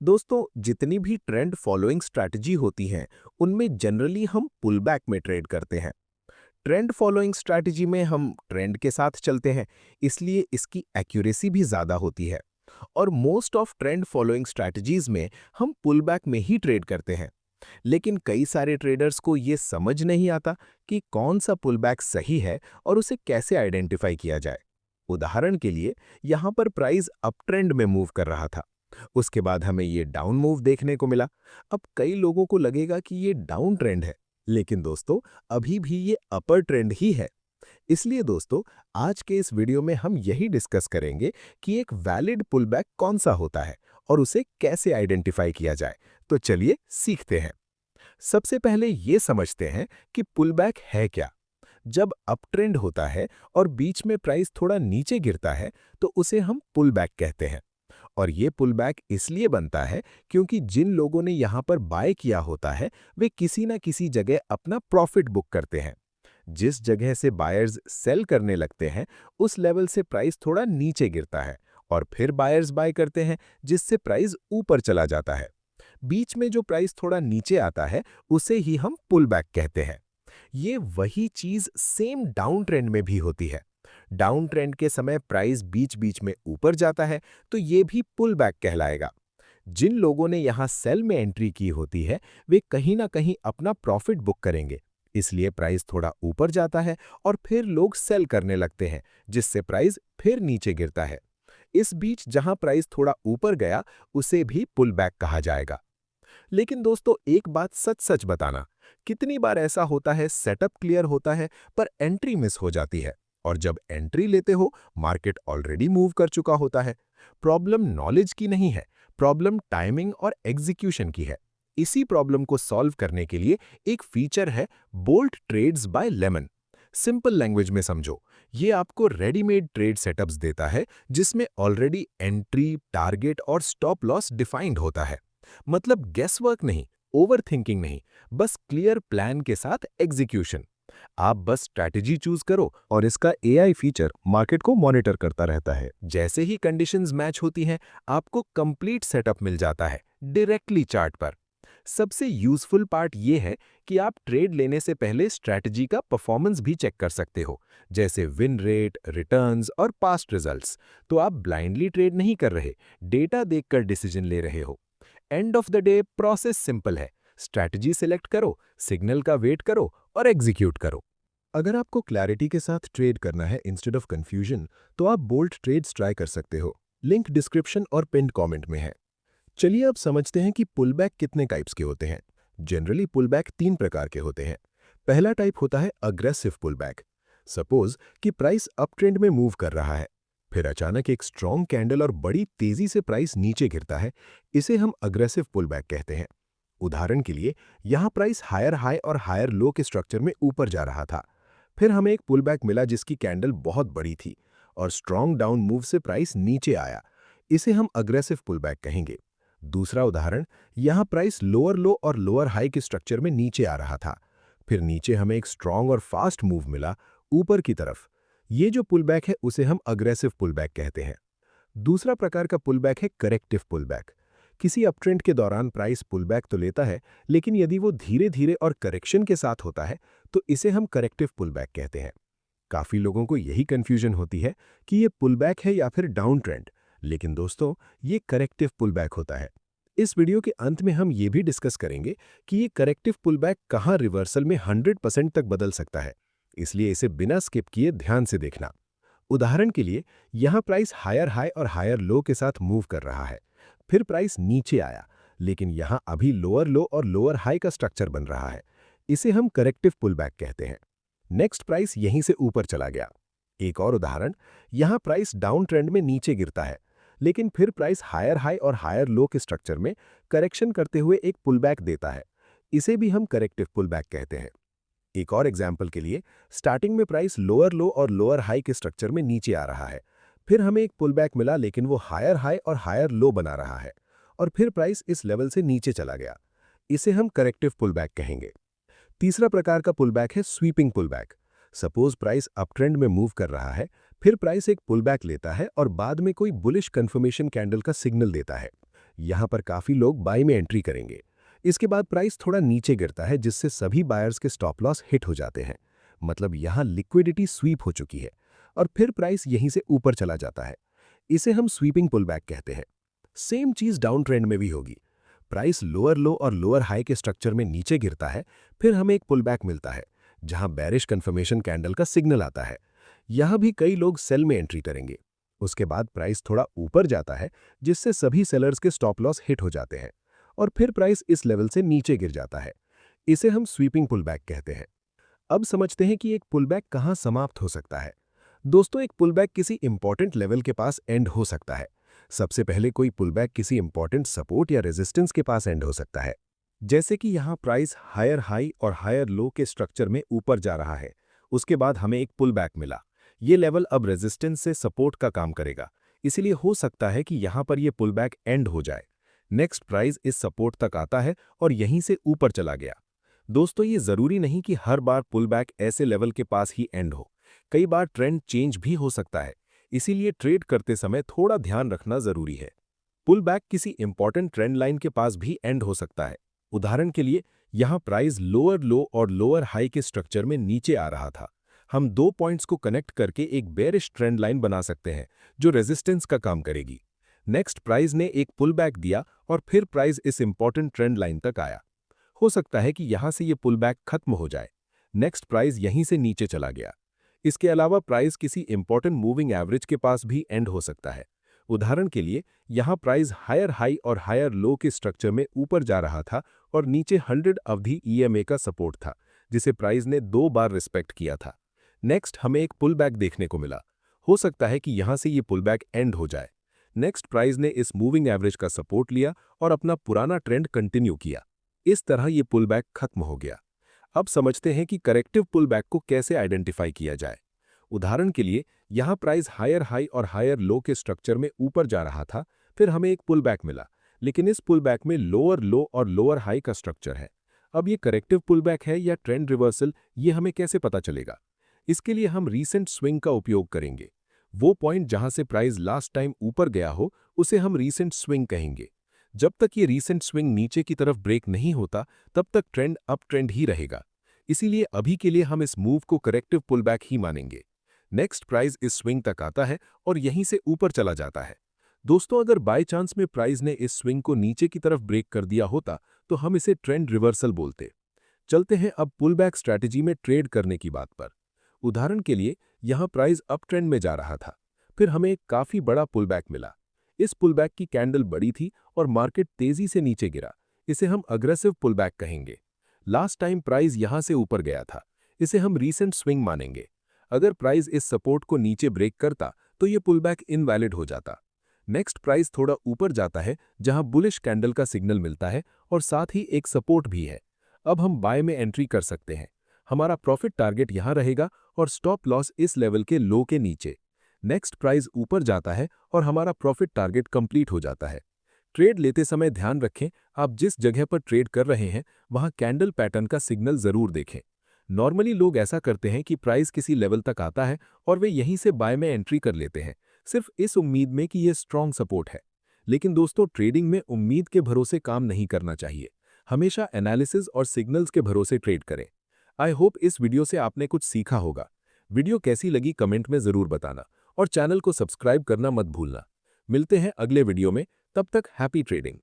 दोस्तों, जितनी भी ट्रेंड फॉलोइंग स्ट्रैटेजी होती हैं, उनमें जनरली हम पुल बैक में ट्रेड करते हैं। ट्रेंड फॉलोइंग स्ट्रैटेजी में हम ट्रेंड के साथ चलते हैं, इसलिए इसकी एक्यूरेसी भी ज़्यादा होती है। और most of trend following strategies में हम पुल बैक में ही ट्रेड करते हैं। लेकिन कई सारे ट्रेडर्स को ये समझ नहीं आता कि कौन सा पुल बैक सही है और उसे कैसे आइडेंटिफाई किया जाए। उदाहरण के लिए, यहाँ पर प्राइस अप ट्रेंड में मूव कर रहा था। उसके बाद हमें ये डाउन मूव देखने को मिला। अब कई लोगों को लगेगा कि ये डाउन ट्रेंड है, लेकिन दोस्तों अभी भी ये अपर ट्रेंड ही है। इसलिए दोस्तों, आज के इस वीडियो में हम यही डिस्कस करेंगे कि एक वैलिड पुलबैक कौन सा होता है और उसे कैसे आइडेंटिफाई किया जाए। तो चलिए सीखते हैं। सबसे पहले ये समझते हैं कि पुलबैक है क्या। जब अप ट्रेंड होता है और बीच में प्राइस थोड़ा नीचे गिरता है, तो उसे हम पुलबैक कहते हैं। और ये पुलबैक इसलिए बनता है क्योंकि जिन लोगों ने यहाँ पर बाय किया होता है, वे किसी न किसी जगह अपना प्रॉफिट बुक करते हैं। जिस जगह से बायर्स सेल करने लगते हैं, उस लेवल से प्राइस थोड़ा नीचे गिरता है और फिर बायर्स बाय करते हैं, जिससे प्राइस ऊपर चला जाता है। बीच में जो प्राइस थोड़ा नीचे आता है, उसे ही हम पुलबैक कहते हैं। ये वही चीज सेम डाउन ट्रेंड में भी होती है। डाउन ट्रेंड के समय प्राइस बीच बीच में ऊपर जाता है, तो ये भी पुल बैक कहलाएगा। जिन लोगों ने यहाँ सेल में एंट्री की होती है, वे कहीं ना कहीं अपना प्रॉफिट बुक करेंगे। इसलिए प्राइस थोड़ा ऊपर जाता है और फिर लोग सेल करने लगते हैं, जिससे प्राइस फिर नीचे गिरता है। इस बीच जहां प्राइस थोड़ा ऊपर गया, उसे भी पुल बैक कहा जाएगा। लेकिन दोस्तों, एक बात सच सच बताना, कितनी बार ऐसा होता है सेटअप क्लियर होता है पर एंट्री मिस हो जाती है, और जब एंट्री लेते हो मार्केट ऑलरेडी मूव कर चुका होता है। प्रॉब्लम नॉलेज की नहीं है, प्रॉब्लम टाइमिंग और एग्जीक्यूशन की है। इसी प्रॉब्लम को सॉल्व करने के लिए एक फीचर है bolt trades by lemon. Simple language में समझो, ये आपको रेडीमेड ट्रेड सेटअप्स देता है जिसमें ऑलरेडी एंट्री, टारगेट और स्टॉप लॉस डिफाइंड होता है। मतलब गेस वर्क नहीं, ओवर थिंकिंग नहीं, बस क्लियर प्लान के साथ एग्जीक्यूशन। आप बस स्ट्रैटेजी चूज करो और इसका एआई फीचर मार्केट को मॉनिटर करता रहता है। जैसे ही कंडीशंस मैच होती हैं, आपको कंप्लीट सेटअप मिल जाता है डायरेक्टली चार्ट पर। सबसे यूजफुल पार्ट ये है कि आप ट्रेड लेने से पहले स्ट्रैटेजी का परफॉर्मेंस भी चेक कर सकते हो, जैसे विन रेट, रिटर्न्स और पास्ट रिजल्ट्स। तो आप ब्लाइंडली ट्रेड नहीं कर रहे, डेटा देखकर डिसीजन ले रहे हो। End of the day process simple है। स्ट्रैटेजी सिलेक्ट करो, सिग्नल का वेट करो और एग्जीक्यूट करो। अगर आपको क्लैरिटी के साथ ट्रेड करना है इंस्टेड ऑफ कंफ्यूजन, तो आप बोल्ट ट्रेड्स ट्राई कर सकते हो। लिंक डिस्क्रिप्शन और पिन्ड कमेंट में है। चलिए अब समझते हैं कि पुलबैक कितने टाइप्स के होते हैं। जनरली पुलबैक 3 प्रकार के होते हैं। पहला टाइप होता है अग्रेसिव पुलबैक। सपोज कि प्राइस अप ट्रेंड में मूव कर रहा है, फिर अचानक एक स्ट्रॉन्ग कैंडल और बड़ी तेजी से प्राइस नीचे गिरता है। इसे हम अग्रेसिव पुलबैक कहते हैं। उदाहरण के लिए, यहाँ प्राइस हायर हाई और हायर लो के स्ट्रक्चर में ऊपर जा रहा था। फिर हमें एक पुलबैक मिला जिसकी कैंडल बहुत बड़ी थी और स्ट्रॉन्ग डाउन मूव से प्राइस नीचे आया। इसे हम अग्रेसिव पुलबैक कहेंगे। दूसरा उदाहरण, यहाँ प्राइस लोअर लो और लोअर हाई के स्ट्रक्चर में नीचे आ रहा था। फिर नीचे हमें एक स्ट्रॉन्ग और फास्ट मूव मिला ऊपर की तरफ। ये जो पुलबैक है उसे हम अग्रेसिव पुलबैक कहते हैं। दूसरा प्रकार का पुलबैक है करेक्टिव पुलबैक। किसी अपट्रेंड के दौरान प्राइस पुलबैक तो लेता है, लेकिन यदि वो धीरे धीरे और करेक्शन के साथ होता है, तो इसे हम करेक्टिव पुलबैक कहते हैं। काफी लोगों को यही कंफ्यूजन होती है कि ये पुलबैक है या फिर डाउन ट्रेंड, लेकिन दोस्तों ये करेक्टिव पुलबैक होता है। इस वीडियो के अंत में हम ये भी डिस्कस करेंगे कि ये करेक्टिव पुलबैक कहाँ रिवर्सल में 100% तक बदल सकता है, इसलिए इसे बिना स्किप किए ध्यान से देखना। उदाहरण के लिए, यहाँ प्राइस हायर हाई और हायर लो के साथ मूव कर रहा है। फिर प्राइस नीचे आया, लेकिन यहाँ अभी लोअर लो और लोअर हाई का स्ट्रक्चर बन रहा है। इसे हम करेक्टिव पुलबैक कहते हैं। नेक्स्ट प्राइस यहीं से ऊपर चला गया। एक और उदाहरण, यहाँ प्राइस डाउन ट्रेंड में नीचे गिरता है, लेकिन फिर प्राइस हायर हाई और हायर लो के स्ट्रक्चर में करेक्शन करते हुए एक पुलबैक देता है। इसे भी हम करेक्टिव पुलबैक कहते हैं। एक और एग्जाम्पल के लिए, स्टार्टिंग में प्राइस लोअर लो और लोअर हाई के स्ट्रक्चर में नीचे आ रहा है। फिर हमें एक पुलबैक मिला, लेकिन वो हायर हाई और हायर लो बना रहा है, और फिर प्राइस इस लेवल से नीचे चला गया। इसे हम करेक्टिव पुलबैक कहेंगे। तीसरा प्रकार का पुलबैक है sweeping pullback. Suppose price up trend में मूव कर रहा है, फिर प्राइस एक पुलबैक लेता है और बाद में कोई बुलिश कंफर्मेशन कैंडल का सिग्नल देता है। यहाँ पर काफ़ी लोग बाई में एंट्री करेंगे। इसके बाद प्राइस थोड़ा नीचे गिरता है जिससे सभी बायर्स के स्टॉप लॉस हिट हो जाते हैं। मतलब यहाँ लिक्विडिटी स्वीप हो चुकी है और फिर प्राइस यहीं से ऊपर चला जाता है। इसे हम स्वीपिंग पुलबैक कहते हैं। सेम चीज़ डाउन ट्रेंड में भी होगी। प्राइस लोअर लो और लोअर हाई के स्ट्रक्चर में नीचे गिरता है, फिर हमें एक पुलबैक मिलता है जहां बेरिश कन्फर्मेशन कैंडल का सिग्नल आता है। यहां भी कई लोग सेल में एंट्री करेंगे। उसके बाद प्राइस थोड़ा ऊपर जाता है जिससे सभी सेलर्स के स्टॉप लॉस हिट हो जाते हैं और फिर प्राइस इस लेवल से नीचे गिर जाता है। इसे हम स्वीपिंग पुलबैक कहते हैं। अब समझते हैं कि एक पुलबैक कहां समाप्त हो सकता है। दोस्तों, एक पुलबैक किसी इंपॉर्टेंट लेवल के पास एंड हो सकता है। सबसे पहले कोई पुलबैक किसी इंपॉर्टेंट सपोर्ट या रेजिस्टेंस के पास एंड हो सकता है। जैसे कि यहाँ प्राइस हायर हाई और हायर लो के स्ट्रक्चर में ऊपर जा रहा है, उसके बाद हमें एक पुलबैक मिला। ये लेवल अब रेजिस्टेंस से सपोर्ट का काम करेगा, इसीलिए हो सकता है कि यहाँ पर ये पुलबैक एंड हो जाए। नेक्स्ट प्राइस इस सपोर्ट तक आता है और यहीं से ऊपर चला गया। दोस्तों, ये जरूरी नहीं कि हर बार पुलबैक ऐसे लेवल के पास ही एंड हो। कई बार ट्रेंड चेंज भी हो सकता है, इसीलिए ट्रेड करते समय थोड़ा ध्यान रखना जरूरी है। पुल बैक किसी इंपॉर्टेंट ट्रेंड लाइन के पास भी एंड हो सकता है। उदाहरण के लिए यहाँ प्राइस लोअर लो और लोअर हाई के स्ट्रक्चर में नीचे आ रहा था। हम दो पॉइंट्स को कनेक्ट करके एक बेरिश ट्रेंड लाइन बना सकते हैं जो रेजिस्टेंस का काम करेगी। नेक्स्ट प्राइस ने एक पुल बैक दिया और फिर प्राइस इस इंपॉर्टेंट ट्रेंड लाइन तक आया। हो सकता है कि यहाँ से ये पुल बैक खत्म हो जाए। नेक्स्ट प्राइस यहीं से नीचे चला गया। इसके अलावा प्राइस किसी इंपॉर्टेंट मूविंग एवरेज के पास भी एंड हो सकता है। उदाहरण के लिए यहाँ प्राइस हायर हाई और हायर लो के स्ट्रक्चर में ऊपर जा रहा था और नीचे 100 अवधि ईएमए का सपोर्ट था जिसे प्राइस ने 2 बार रिस्पेक्ट किया था। नेक्स्ट हमें एक पुल बैक देखने को मिला। हो सकता है कि यहाँ से ये पुल बैक एंड हो जाए। नेक्स्ट प्राइस ने इस मूविंग एवरेज का सपोर्ट लिया और अपना पुराना ट्रेंड कंटिन्यू किया। इस तरह ये पुल बैक खत्म हो गया। अब समझते हैं कि करेक्टिव पुलबैक को कैसे आइडेंटिफाई किया जाए। उदाहरण के लिए यहाँ प्राइस हायर हाई और हायर लो के स्ट्रक्चर में ऊपर जा रहा था, फिर हमें एक पुलबैक मिला, लेकिन इस पुलबैक में लोअर लो और लोअर हाई का स्ट्रक्चर है। अब ये करेक्टिव पुलबैक है या ट्रेंड रिवर्सल, ये हमें कैसे पता चलेगा? इसके लिए हम रीसेंट स्विंग का उपयोग करेंगे। वो पॉइंट जहां से प्राइस लास्ट टाइम ऊपर गया हो उसे हम रीसेंट स्विंग कहेंगे। जब तक ये रीसेंट स्विंग नीचे की तरफ ब्रेक नहीं होता तब तक ट्रेंड अप ट्रेंड ही रहेगा। इसीलिए अभी के लिए हम इस मूव को करेक्टिव पुलबैक ही मानेंगे। नेक्स्ट प्राइस इस स्विंग तक आता है और यहीं से ऊपर चला जाता है। दोस्तों, अगर बाय चांस में प्राइस ने इस स्विंग को नीचे की तरफ ब्रेक कर दिया होता तो हम इसे ट्रेंड रिवर्सल बोलते। चलते हैं अब पुलबैक स्ट्रैटेजी में ट्रेड करने की बात पर। उदाहरण के लिए यहाँ प्राइस अप ट्रेंड में जा रहा था, फिर हमें एक काफी बड़ा पुलबैक मिला। इस पुलबैक की कैंडल बड़ी थी और मार्केट तेजी से नीचे गिरा। इसे हम अग्रेसिव पुलबैक कहेंगे। लास्ट टाइम प्राइस यहां से ऊपर गया था, इसे हम रीसेंट स्विंग मानेंगे। अगर प्राइस इस सपोर्ट को नीचे ब्रेक करता तो ये पुलबैक इनवैलिड हो जाता। नेक्स्ट प्राइस थोड़ा ऊपर जाता है जहां बुलिश कैंडल का सिग्नल मिलता है और साथ ही एक सपोर्ट भी है। अब हम बाय में एंट्री कर सकते हैं। हमारा प्रॉफिट टारगेट यहां रहेगा और स्टॉप लॉस इस लेवल के लो के नीचे। नेक्स्ट प्राइस ऊपर जाता है और हमारा प्रॉफिट टारगेट कंप्लीट हो जाता है। ट्रेड लेते समय ध्यान रखें, आप जिस जगह पर ट्रेड कर रहे हैं वहां कैंडल पैटर्न का सिग्नल जरूर देखें। नॉर्मली लोग ऐसा करते हैं कि प्राइस किसी लेवल तक आता है और वे यहीं से बाय में एंट्री कर लेते हैं, सिर्फ इस उम्मीद में कि यह स्ट्रॉन्ग सपोर्ट है। लेकिन दोस्तों, ट्रेडिंग में उम्मीद के भरोसे काम नहीं करना चाहिए। हमेशा एनालिसिस और सिग्नल्स के भरोसे ट्रेड करें। आई होप इस वीडियो से आपने कुछ सीखा होगा। वीडियो कैसी लगी कमेंट में जरूर बताना और चैनल को सब्सक्राइब करना मत भूलना। मिलते हैं अगले वीडियो में, तब तक हैप्पी ट्रेडिंग।